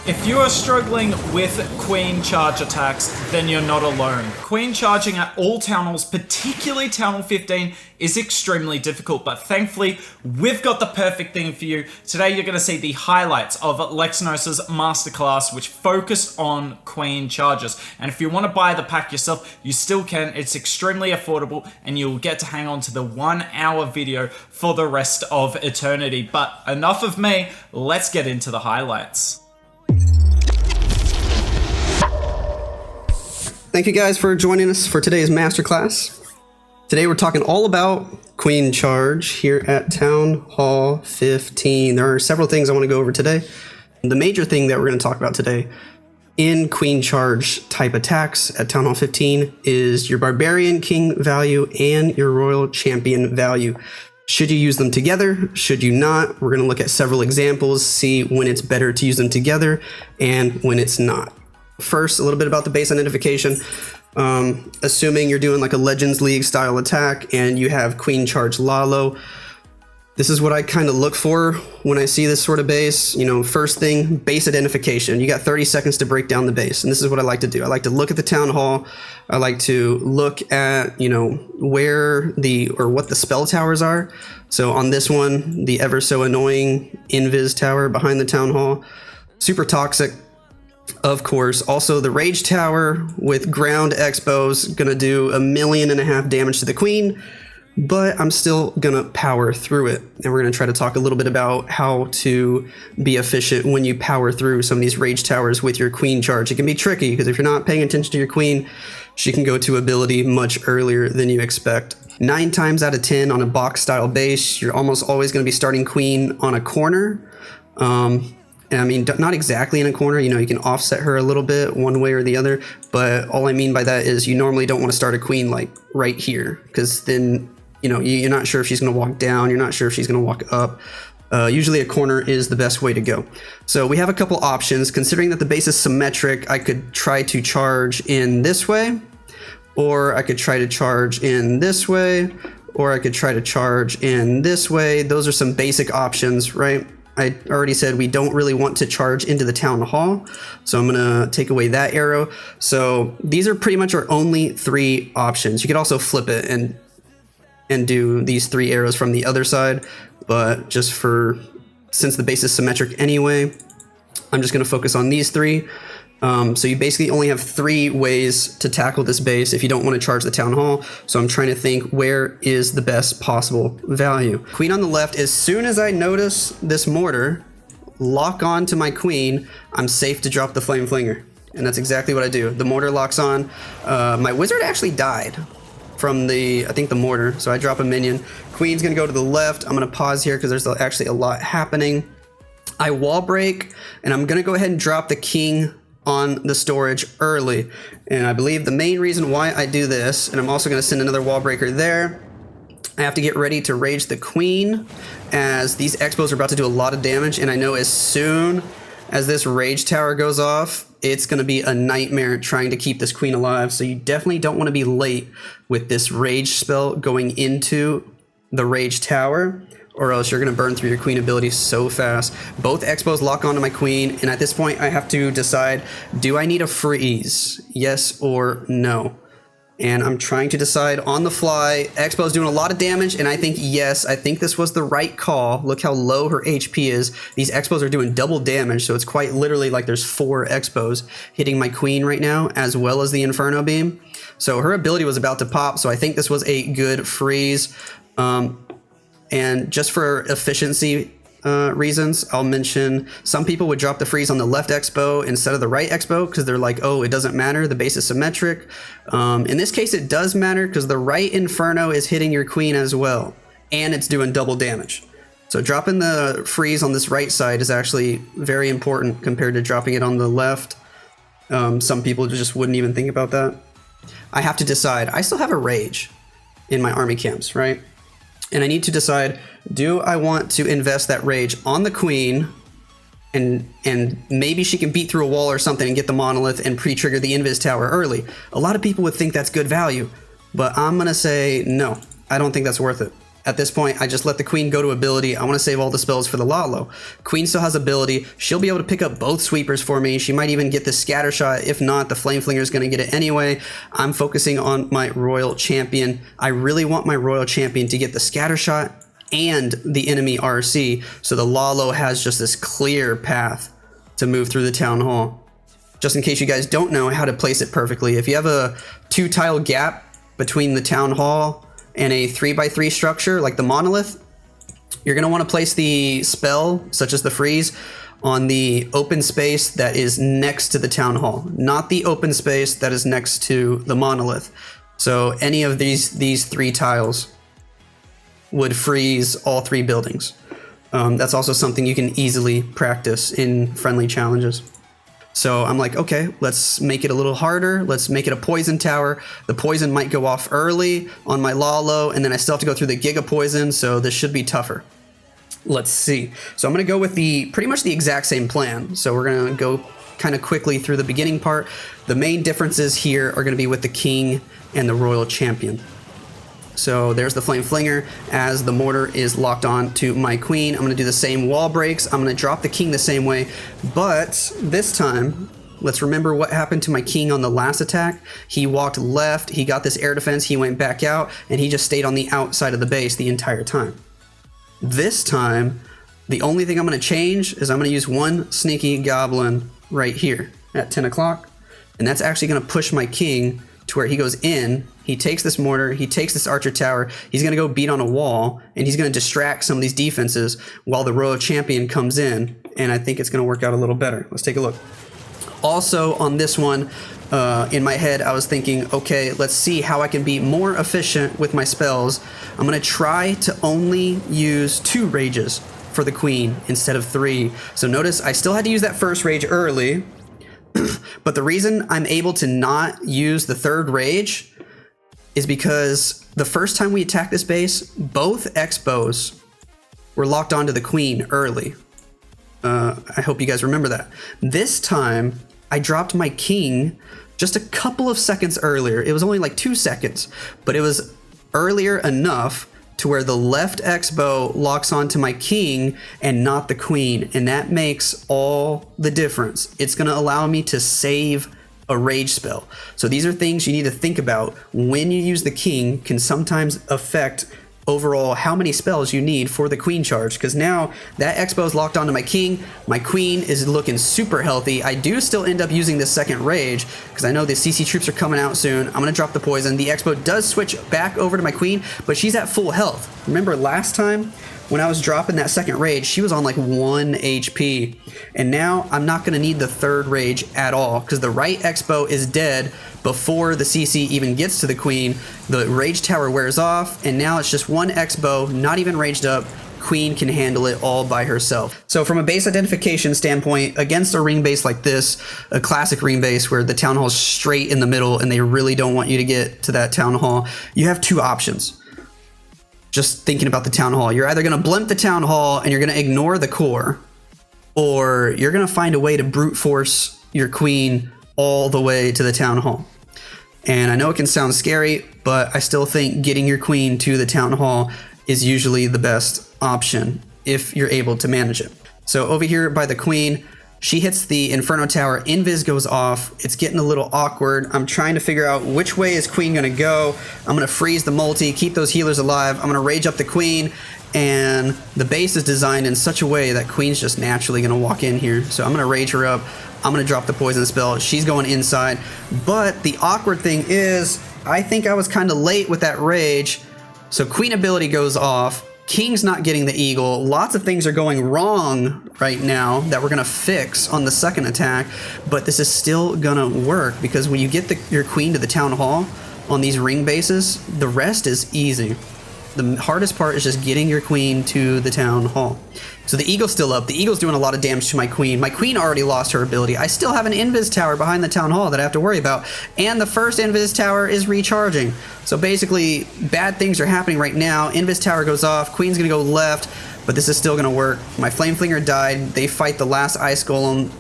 If you are struggling with queen charge attacks, then you're not alone. Queen charging at all town halls, particularly town hall 15, is extremely difficult, but thankfully we've got the perfect thing for you. Today you're going to see the highlights of Lexnos' masterclass, which focused on queen charges. And if you want to buy the pack yourself, you still can. It's extremely affordable and you'll get to hang on to the 1 hour video for the rest of eternity. But enough of me, let's get into the highlights. Thank you guys for joining us for today's masterclass. Today we're talking all about queen charge here at Town Hall 15. There are several things I want to go over today. The major thing that we're going to talk about today in queen charge type attacks at Town Hall 15 is your barbarian king value and your royal champion value. Should you use them together? Should you not? We're going to look at several examples, see when it's better to use them together and when it's not. First, a little bit about the base identification. Assuming you're doing like a Legends League style attack and you have queen charge Lalo, this is what I kind of look for when I see this sort of base. You know, first thing, base identification. You got 30 seconds to break down the base, and this is what I like to do. I like to look at the town hall. I like to look at, you know, where what the spell towers are. So on this one, the ever so annoying Invis tower behind the town hall, super toxic. Of course, also the Rage Tower with ground expos gonna do 1.5 million damage to the queen, but I'm still gonna power through it. And we're gonna try to talk a little bit about how to be efficient when you power through some of these Rage Towers with your queen charge. It can be tricky because if you're not paying attention to your queen, she can go to ability much earlier than you expect. 9 times out of 10 on a box style base, you're almost always gonna be starting queen on a corner. And I mean, not exactly in a corner, you know, you can offset her a little bit one way or the other, but all I mean by that is you normally don't want to start a queen like right here, because then, you know, you're not sure if she's going to walk down, you're not sure if she's going to walk up. Usually a corner is the best way to go. So we have a couple options. Considering that the base is symmetric, I could try to charge in this way, or I could try to charge in this way, or I could try to charge in this way. Those are some basic options, right? I already said we don't really want to charge into the town hall, so I'm gonna take away that arrow. So these are pretty much our only 3 options. You could also flip it and do these 3 arrows from the other side, but since the base is symmetric anyway, I'm just gonna focus on these 3. So you basically only have 3 ways to tackle this base if you don't want to charge the town hall. So I'm trying to think, where is the best possible value? Queen on the left, as soon as I notice this mortar lock on to my queen, I'm safe to drop the flame flinger. And that's exactly what I do. The mortar locks on. My wizard actually died from I think the mortar. So I drop a minion. Queen's gonna go to the left. I'm gonna pause here because there's actually a lot happening. I wall break and I'm gonna go ahead and drop the king on the storage early, and I believe the main reason why I do this, and I'm also going to send another wall breaker there, I have to get ready to rage the queen as these expos are about to do a lot of damage, and I know as soon as this rage tower goes off, it's going to be a nightmare trying to keep this queen alive. So you definitely don't want to be late with this rage spell going into the rage tower, or else you're going to burn through your queen ability so fast. Both expos lock onto my queen, and at this point I have to decide, do I need a freeze? Yes or no? And I'm trying to decide on the fly. Expo's doing a lot of damage, and I think yes, I think this was the right call. Look how low her HP is. These expos are doing double damage, so it's quite literally like there's 4 expos hitting my queen right now, as well as the Inferno Beam. So her ability was about to pop, so I think this was a good freeze. And just for efficiency reasons, I'll mention some people would drop the freeze on the left expo instead of the right expo because they're like, oh, it doesn't matter, the base is symmetric. In this case, it does matter because the right Inferno is hitting your queen as well, and it's doing double damage. So dropping the freeze on this right side is actually very important compared to dropping it on the left. Some people just wouldn't even think about that. I have to decide. I still have a rage in my army camps, right? And I need to decide, do I want to invest that rage on the queen and maybe she can beat through a wall or something and get the monolith and pre-trigger the Invis tower early? A lot of people would think that's good value, but I'm going to say no. I don't think that's worth it. At this point, I just let the queen go to ability. I want to save all the spells for the Lalo. Queen still has ability. She'll be able to pick up both sweepers for me. She might even get the scatter shot. If not, the flame flinger is going to get it anyway. I'm focusing on my royal champion. I really want my royal champion to get the scatter shot and the enemy RC, so the Lalo has just this clear path to move through the town hall. Just in case you guys don't know how to place it perfectly, if you have a 2-tile gap between the town hall and a 3x3 structure like the monolith, you're going to want to place the spell, such as the freeze, on the open space that is next to the town hall, not the open space that is next to the monolith. So any of these 3 tiles would freeze all 3 buildings. That's also something you can easily practice in friendly challenges. So I'm like, okay, let's make it a little harder. Let's make it a poison tower. The poison might go off early on my Lalo, and then I still have to go through the Giga Poison, so this should be tougher. Let's see. So I'm going to go with pretty much the exact same plan. So we're going to go kind of quickly through the beginning part. The main differences here are going to be with the king and the royal champion. So there's the flame flinger as the mortar is locked on to my queen. I'm going to do the same wall breaks. I'm going to drop the king the same way, but this time, let's remember what happened to my king on the last attack. He walked left, he got this air defense, he went back out, and he just stayed on the outside of the base the entire time. This time, the only thing I'm going to change is I'm going to use one sneaky goblin right here at 10 o'clock, and that's actually going to push my king to where he goes in, he takes this mortar, he takes this archer tower, he's going to go beat on a wall, and he's going to distract some of these defenses while the royal champion comes in, and I think it's going to work out a little better. Let's take a look. Also on this one, in my head, I was thinking, okay, let's see how I can be more efficient with my spells. I'm going to try to only use 2 rages for the queen instead of 3. So notice I still had to use that first rage early, but the reason I'm able to not use the 3rd rage is because the first time we attacked this base, both X-bows were locked onto the queen early. I hope you guys remember that. This time, I dropped my king just a couple of seconds earlier. It was only like 2 seconds, but it was earlier enough to where the left X-bow locks onto my king and not the queen, and that makes all the difference. It's going to allow me to save a rage spell. So these are things you need to think about when you use the king, can sometimes affect overall how many spells you need for the queen charge, because now that X-bow is locked onto my king, my queen is looking super healthy. I do still end up using this 2nd rage because I know the CC troops are coming out soon. I'm going to drop the poison. The X-bow does switch back over to my queen, but she's at full health. Remember last time when I was dropping that 2nd rage, she was on like 1 HP, and now I'm not going to need the 3rd rage at all because the right X-bow is dead before the CC even gets to the queen. The rage tower wears off, and now it's just 1 X-bow, not even raged up. Queen can handle it all by herself. So from a base identification standpoint, against a ring base like this, a classic ring base where the town hall is straight in the middle and they really don't want you to get to that town hall, you have 2 options. Just thinking about the town hall, you're either going to blimp the town hall and you're going to ignore the core, or you're going to find a way to brute force your queen all the way to the town hall. And I know it can sound scary, but I still think getting your queen to the town hall is usually the best option if you're able to manage it. So over here by the queen, she hits the Inferno Tower, Invis goes off, it's getting a little awkward. I'm trying to figure out which way is queen gonna go. I'm gonna freeze the multi, keep those healers alive, I'm gonna rage up the queen, and the base is designed in such a way that queen's just naturally gonna walk in here. So I'm gonna rage her up, I'm gonna drop the poison spell, she's going inside. But the awkward thing is, I think I was kind of late with that rage, so queen ability goes off, king's not getting the eagle. Lots of things are going wrong right now that we're going to fix on the 2nd attack, but this is still going to work because when you get your queen to the town hall on these ring bases, the rest is easy. The hardest part is just getting your queen to the town hall. So the eagle's still up. The eagle's doing a lot of damage to my queen. My queen already lost her ability. I still have an invis tower behind the town hall that I have to worry about. And the first invis tower is recharging. So basically, bad things are happening right now. Invis tower goes off. Queen's going to go left, but this is still going to work. My flame flinger died. They fight the last ice golem.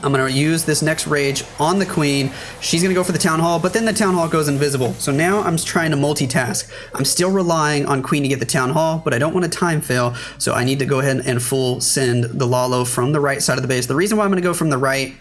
I'm going to use this next rage on the queen. She's going to go for the town hall, but then the town hall goes invisible. So now I'm trying to multitask. I'm still relying on queen to get the town hall, but I don't want to time fail. So I need to go ahead and full send the Lalo from the right side of the base. The reason why I'm going to go from the right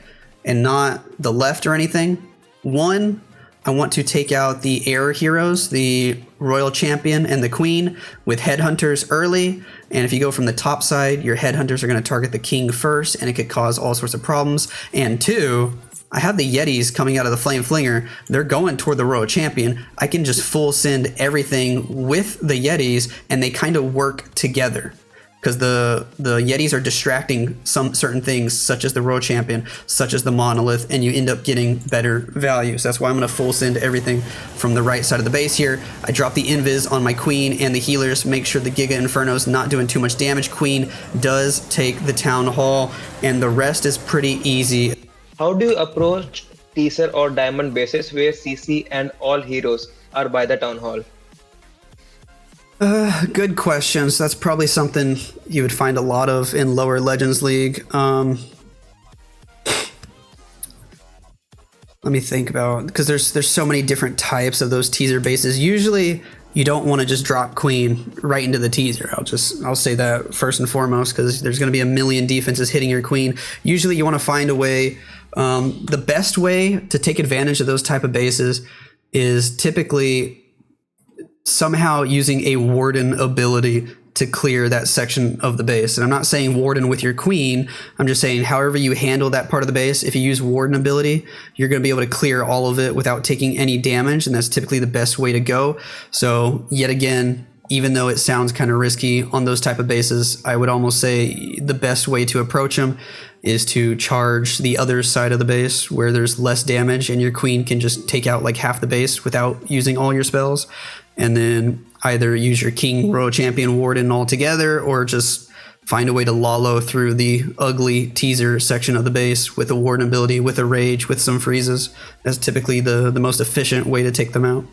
and not the left or anything, one, I want to take out the air heroes, the royal champion and the queen with headhunters early. And if you go from the top side, your headhunters are going to target the king first, and it could cause all sorts of problems. And two, I have the Yetis coming out of the Flame Flinger. They're going toward the royal champion. I can just full send everything with the Yetis, and they kind of work together. Because the Yetis are distracting some certain things, such as the Royal Champion, such as the Monolith, and you end up getting better values. That's why I'm going to full send everything from the right side of the base here. I drop the Invis on my Queen and the healers, make sure the Giga Inferno's not doing too much damage. Queen does take the Town Hall, and the rest is pretty easy. How do you approach teaser or diamond bases where CC and all heroes are by the Town Hall? Good questions. That's probably something you would find a lot of in lower Legends League. Let me think about, because there's so many different types of those teaser bases. Usually you don't want to just drop Queen right into the teaser. I'll say that first and foremost, because there's going to be a million defenses hitting your Queen. Usually you want to find a way. The best way to take advantage of those type of bases is typically somehow using a Warden ability to clear that section of the base. And I'm not saying Warden with your Queen, I'm just saying however you handle that part of the base, if you use Warden ability, you're going to be able to clear all of it without taking any damage, and that's typically the best way to go. So yet again, even though it sounds kind of risky on those type of bases, I would almost say the best way to approach them is to charge the other side of the base where there's less damage and your Queen can just take out like half the base without using all your spells. And then either use your King, Royal Champion, Warden all together, or just find a way to Lalo through the ugly teaser section of the base with a Warden ability, with a Rage, with some freezes. That's typically the most efficient way to take them out.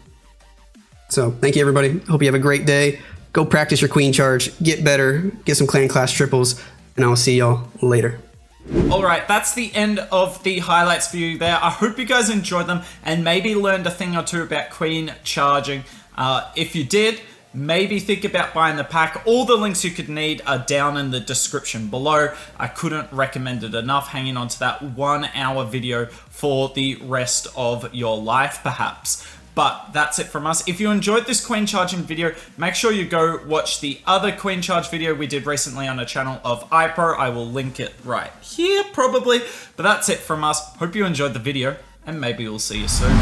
So thank you, everybody. Hope you have a great day. Go practice your Queen charge, get better, get some clan class triples, and I'll see y'all later. Alright, that's the end of the highlights for you there. I hope you guys enjoyed them and maybe learned a thing or two about Queen charging. If you did, maybe think about buying the pack. All the links you could need are down in the description below. I couldn't recommend it enough. Hanging on to that 1 hour video for the rest of your life, perhaps. But that's it from us. If you enjoyed this Queen charging video, make sure you go watch the other Queen charge video we did recently on a channel of iPro. I will link it right here, probably. But that's it from us. Hope you enjoyed the video, and maybe we'll see you soon.